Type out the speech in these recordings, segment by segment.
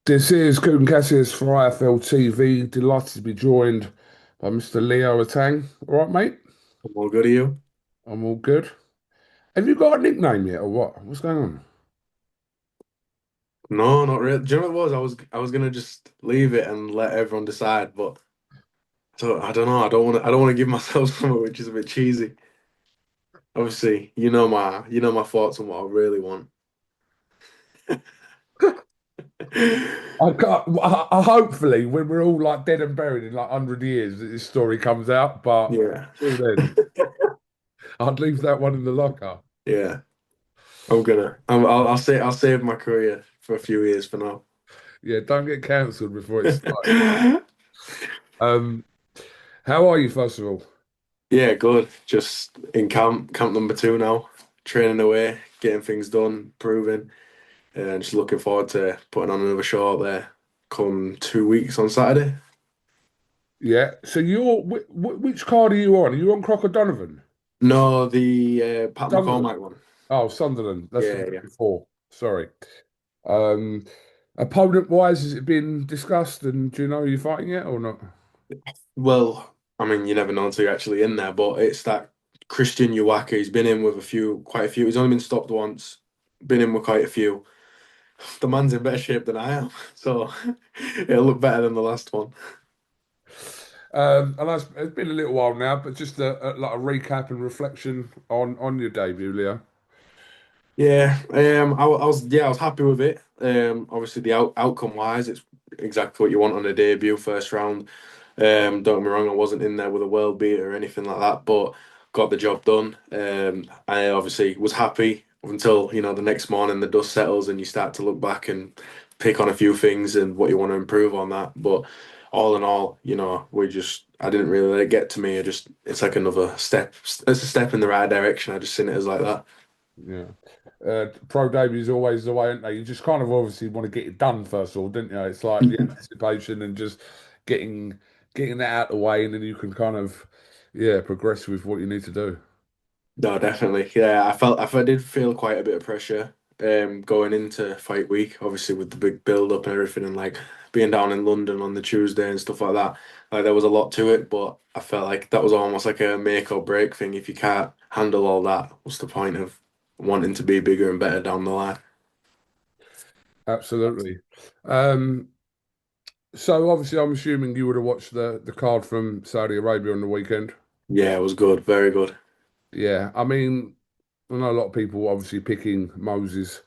This is KUGAN CASSIUS for IFLTV. Delighted to be joined by Mr. Leo Atang. All right, mate? I'm all good, are you? I'm all good. Have you got a nickname yet, or what? What's going on? No, not really. Do you know what it was? I was gonna just leave it and let everyone decide, but I don't know. I don't want to give myself something which is a bit cheesy. Obviously, you know my thoughts on what I really want. Hopefully, when we're all like dead and buried in like 100 years, this story comes out. But Yeah, till then, I'd leave that one in the locker. yeah. I'll save my career for a few years for now. Yeah, don't get cancelled before it starts. Um, how are you, first of all? Yeah, good. Just in camp number two now, training away, getting things done, proving. And just looking forward to putting on another show out there come 2 weeks on Saturday. Yeah. So which card are you on? Are you on Crocker Donovan? No, the Pat Sunderland. McCormack one. Oh, Sunderland. That's the Yeah, bit yeah. before. Sorry. Um, Opponent wise, has it been discussed and do you know you're fighting yet or not? Well, I mean, you never know until you're actually in there, but it's that Christian Uwaka. He's been in with quite a few. He's only been stopped once. Been in with quite a few. The man's in better shape than I am, so it'll look better than the last one. And it's been a little while now, but just like a recap and reflection on your debut, Leo. Yeah, I was happy with it. Obviously the outcome wise, it's exactly what you want on a debut, first round. Don't get me wrong, I wasn't in there with a world beat or anything like that, but got the job done. I obviously was happy until, the next morning the dust settles and you start to look back and pick on a few things and what you want to improve on that. But all in all, I didn't really let it get to me. It's like another step. It's a step in the right direction. I just seen it as like that. Yeah. Pro debut is always the way, isn't they? You just kind of obviously want to get it done first of all, didn't you? It's like the anticipation and just getting getting that out of the way, and then you can kind of progress with what you need to do. No, definitely. Yeah, I did feel quite a bit of pressure going into fight week, obviously with the big build up and everything and like being down in London on the Tuesday and stuff like that. Like there was a lot to it, but I felt like that was almost like a make or break thing. If you can't handle all that, what's the point of wanting to be bigger and better down the line? Absolutely. Um, so obviously, I'm assuming you would have watched the card from Saudi Arabia on the weekend. Yeah, it was good, very good. Yeah, I mean, I know a lot of people obviously picking Moses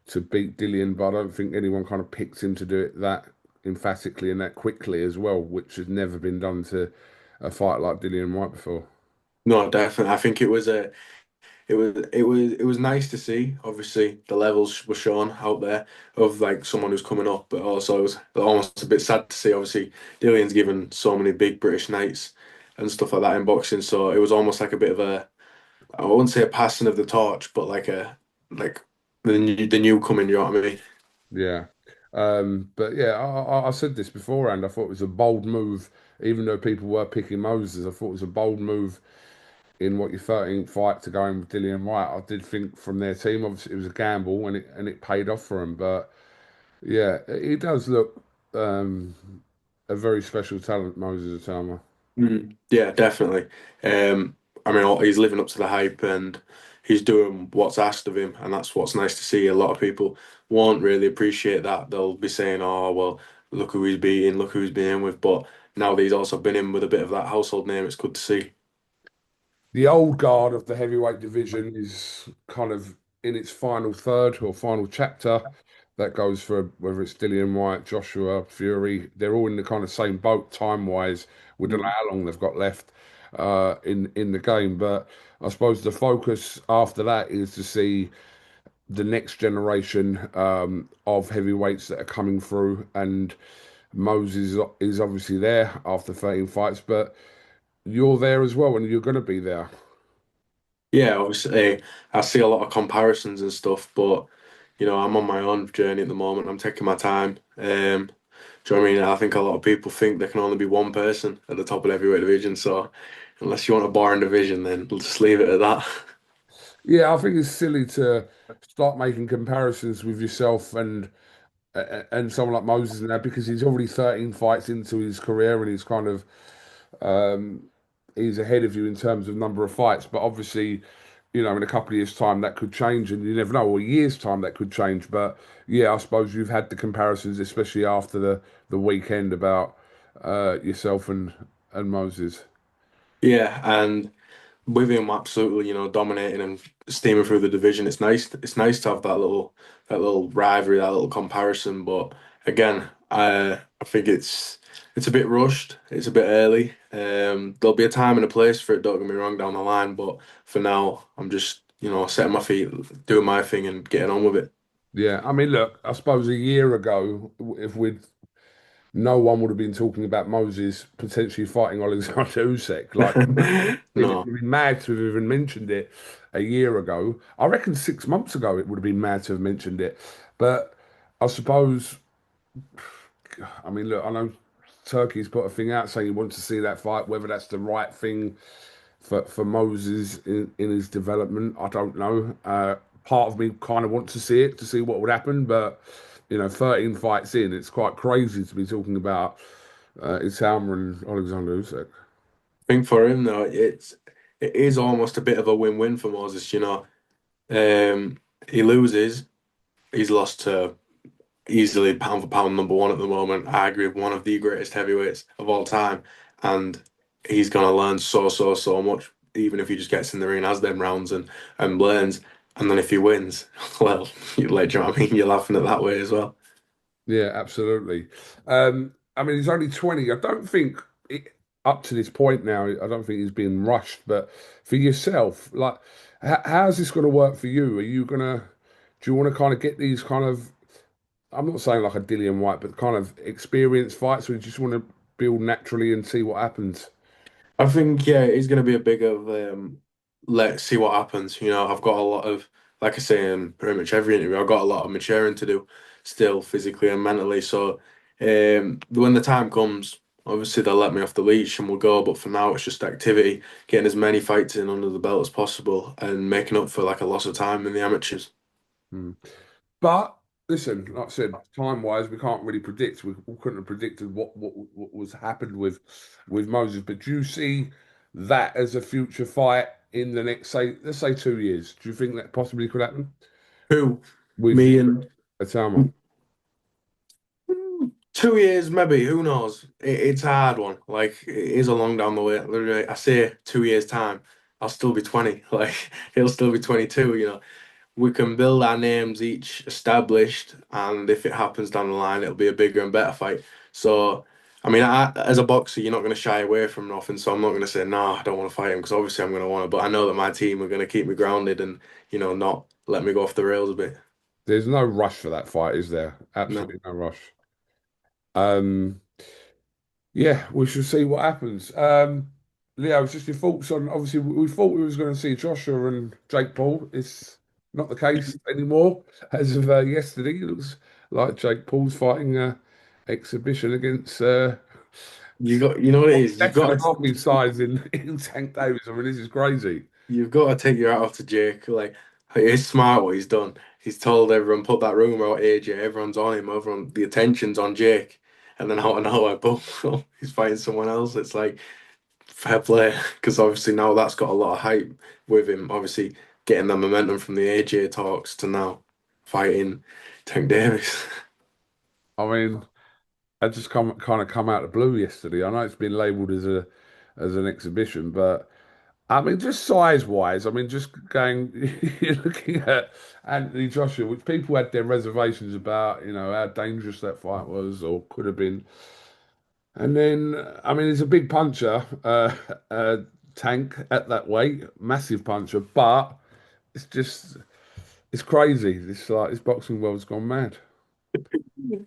to beat Dillian, but I don't think anyone kind of picked him to do it that emphatically and that quickly as well, which has never been done to a fight like Dillian White before. No, definitely. I think it was nice to see. Obviously, the levels were shown out there of like someone who's coming up, but also it was almost a bit sad to see. Obviously, Dillian's given so many big British nights and stuff like that in boxing, so it was almost like a bit of I wouldn't say a passing of the torch, but like the new coming. You know what I mean? Yeah. But yeah, I said this beforehand. I thought it was a bold move, even though people were picking Moses. I thought it was a bold move in what your 13th fight to go in with Dillian White. I did think from their team, obviously it was a gamble and it paid off for him. But yeah, he does look um, a very special talent, Moses Atama. Yeah, definitely. I mean, he's living up to the hype and he's doing what's asked of him, and that's what's nice to see. A lot of people won't really appreciate that. They'll be saying, "Oh, well, look who he's beating, look who he's been in with." But now that he's also been in with a bit of that household name, it's good to see. The old guard of the heavyweight division is kind of in its final third or final chapter. That goes for whether it's Dillian White, Joshua, Fury. They're all in the kind of same boat time wise. We don't know Mm. how long they've got left in the game, but I suppose the focus after that is to see the next generation of heavyweights that are coming through. And Moses is obviously there after 13 fights, but you're there as well, and you're going to be there. Yeah, obviously, I see a lot of comparisons and stuff, but I'm on my own journey at the moment. I'm taking my time. Do you know what I mean? I think a lot of people think there can only be one person at the top of the heavyweight division. So unless you want a boring division, then we'll just leave it at that. Yeah, I think it's silly to start making comparisons with yourself and and someone like Moses now because he's already 13 fights into his career and he's kind of um, he's ahead of you in terms of number of fights. But obviously, in a couple of years' time that could change, and you never know, or a year's time that could change. But yeah, I suppose you've had the comparisons, especially after the weekend about yourself and Moses. Yeah, and with him absolutely, dominating and steaming through the division, it's nice. It's nice to have that little rivalry, that little comparison. But again, I think it's a bit rushed. It's a bit early. There'll be a time and a place for it. Don't get me wrong down the line, but for now, I'm just setting my feet, doing my thing, and getting on with it. Yeah, I mean, look, I suppose a year ago, if we'd no one would have been talking about Moses potentially fighting Alexander Usyk. Like, it would No, be mad to have even mentioned it a year ago. I reckon 6 months ago it would have been mad to have mentioned it. But I suppose, I mean, look, I know Turkey's put a thing out saying he wants to see that fight. Whether that's the right thing for Moses in his development, I don't know. Part of me kind of wants to see it to see what would happen, but 13 fights in, it's quite crazy to be talking about Itauma and Alexander Usyk. I think for him though, it is almost a bit of a win-win for Moses. He loses, he's lost to easily pound for pound number one at the moment. I agree with one of the greatest heavyweights of all time, and he's gonna learn so much. Even if he just gets in the ring, has them rounds and learns, and then if he wins, well, do you know what I mean? You're laughing at that way as well. Yeah, absolutely. I mean, he's only 20. I don't think up to this point now, I don't think he's been rushed. But for yourself, like, how's this going to work for you? Do you want to kind of get these kind of, I'm not saying like a Dillian White, but kind of experience fights, or you just want to build naturally and see what happens? I think yeah, it's going to be a big of let's see what happens. I've got a lot of, like I say in pretty much every interview, I've got a lot of maturing to do still physically and mentally. So when the time comes, obviously they'll let me off the leash and we'll go. But for now, it's just activity, getting as many fights in under the belt as possible, and making up for like a loss of time in the amateurs. Hmm. But listen, like I said, time-wise, we can't really predict. We couldn't have predicted what was happened with Moses. But do you see that as a future fight in the next, say, let's say 2 years? Do you think that possibly could happen Who? with Me and. Atama? 2 years, maybe. Who knows? It's a hard one. Like it is a long down the way. Literally, I say 2 years time, I'll still be 20. Like he'll still be 22. We can build our names each established, and if it happens down the line, it'll be a bigger and better fight. So, I mean, as a boxer, you're not going to shy away from nothing. So I'm not going to say no, I don't want to fight him because obviously I'm going to want to. But I know that my team are going to keep me grounded and not let me go off the rails a bit. There's no rush for that fight, is there? No. Absolutely no rush. Um, yeah, we shall see what happens. Leo, just your thoughts on obviously we thought we was going to see Joshua and Jake Paul. It's not the case anymore. As of yesterday, it looks like Jake Paul's fighting exhibition against You know what it is. less than half his size in Tank Davis. I mean, this is crazy. You've got to take your hat off to Jake. Like, it's smart what he's done. He's told everyone, put that rumor out, AJ. Everyone's on him. The attention's on Jake. And then out of nowhere, boom, he's fighting someone else. It's like, fair play. Because obviously now that's got a lot of hype with him. Obviously, getting the momentum from the AJ talks to now fighting Tank Davis. I mean, I just kind of come out of the blue yesterday. I know it's been labelled as an exhibition, but. I mean, just size wise, I mean, just going, you're looking at Anthony Joshua, which people had their reservations about, how dangerous that fight was or could have been. And then, I mean, he's a big puncher, Tank at that weight, massive puncher, but it's just, it's crazy. This boxing world's gone mad.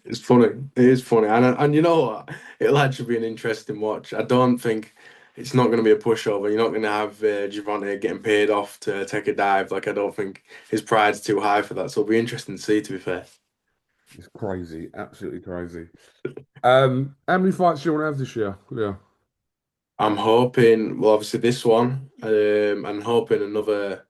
It's funny. It is funny, and you know what? It'll actually be an interesting watch. I don't think it's not going to be a pushover. You're not going to have Gervonta getting paid off to take a dive. Like I don't think his pride's too high for that. So it'll be interesting to see. To be fair, It's crazy, absolutely crazy. How many fights do you want to have this year? Yeah. I'm hoping. Well, obviously this one. I'm hoping another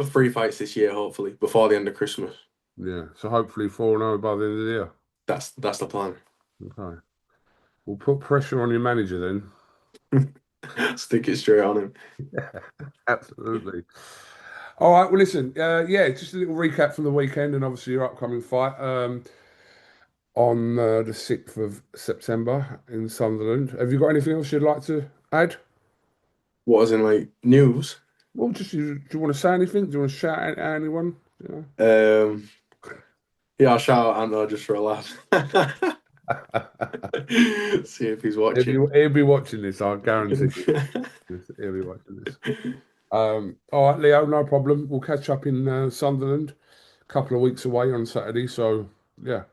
three fights this year. Hopefully before the end of Christmas. Yeah. So hopefully 4-0 by the end of the year. That's the plan. Okay. We'll put pressure on your manager then. Stick it straight on him. Absolutely. All right. Well, listen. Yeah, just a little recap from the weekend and obviously your upcoming fight on the 6th of September in Sunderland. Have you got anything else you'd like to add? What as in like news? Well, just do you want to say anything? Do you want to shout at anyone? Yeah. Um, yeah, I'll shout out Anto just for a laugh. See if he's watching. He'll be watching this, I guarantee you. He'll be watching this. All right, Leo, no problem. We'll catch up in Sunderland a couple of weeks away on Saturday. So, yeah.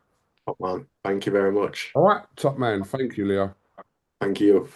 Top man. Thank you very much. All right, top man. Thank you, Leo. Thank you.